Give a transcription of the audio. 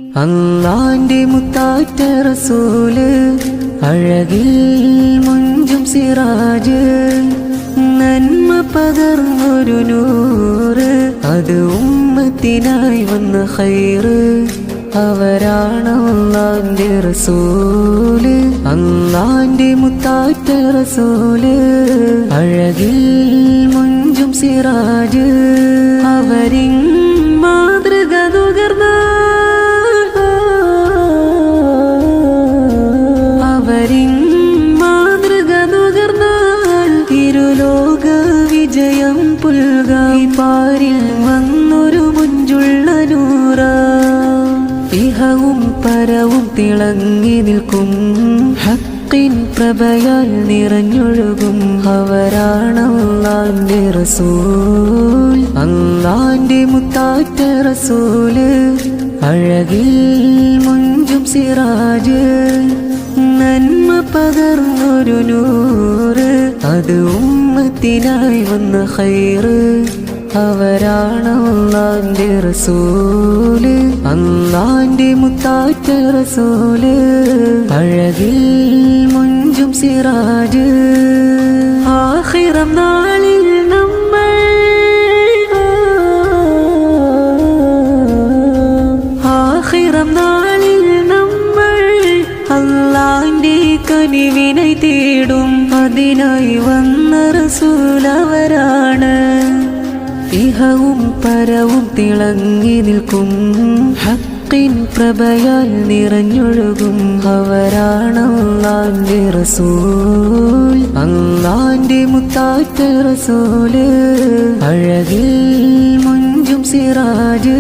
അല്ലാന്റെ മുത്താറ്റ റസൂല് അഴകിൽ മുഞ്ചും സിറാജ് നന്മ പകർന്നൊരു നൂറ് അത് ഉമ്മത്തിനായി വന്ന ഖൈറ് അവരാണ് അല്ലാന്റെ റസൂല് അല്ലാന്റെ മുത്താറ്റ റസൂല് അഴകിൽ മുഞ്ചും സിറാജ് അവരിൻ മാതൃക നുകർന്ന ഇരുലോക വിജയം പുൽകായി പാരിൽ വന്നൊരു മുഞ്ചുള്ള നൂറ ഇഹവും പരവും തിളങ്ങി നിൽക്കും ഹക്കിൻ പ്രഭയാൽ നിറഞ്ഞൊഴുകും അവരാണ് അല്ലാന്റെ റസൂൽ അല്ലാന്റെ മുത്താറ്റ റസൂല് അഴകിൽ മുഞ്ചും സിറാജ് നന്മ പകർന്നൊരു നൂറ് അത് ഉമ്മത്തിനായി വന്ന ഖൈറ് അവരാണ് അല്ലാന്റെ റസൂല് അല്ലാന്റെ മുത്താറ്റ റസൂല് അഴകിൽ മുഞ്ചും സിറാജ് ആഖിറം നാളിൽ അല്ലാന്റെ കനിവിനെ തേടും അതിനായി വന്ന റസൂൽ അവരാണ് ഇഹവും പരവും തിളങ്ങി നിൽക്കും ഹക്കിൻ പ്രഭയാൽ നിറഞ്ഞൊഴുകും അവരാണ് അല്ലാന്റെ റസൂൽ അല്ലാന്റെ മുത്താറ്റ റസൂല് അഴകിൽ മുഞ്ചും സിറാജ്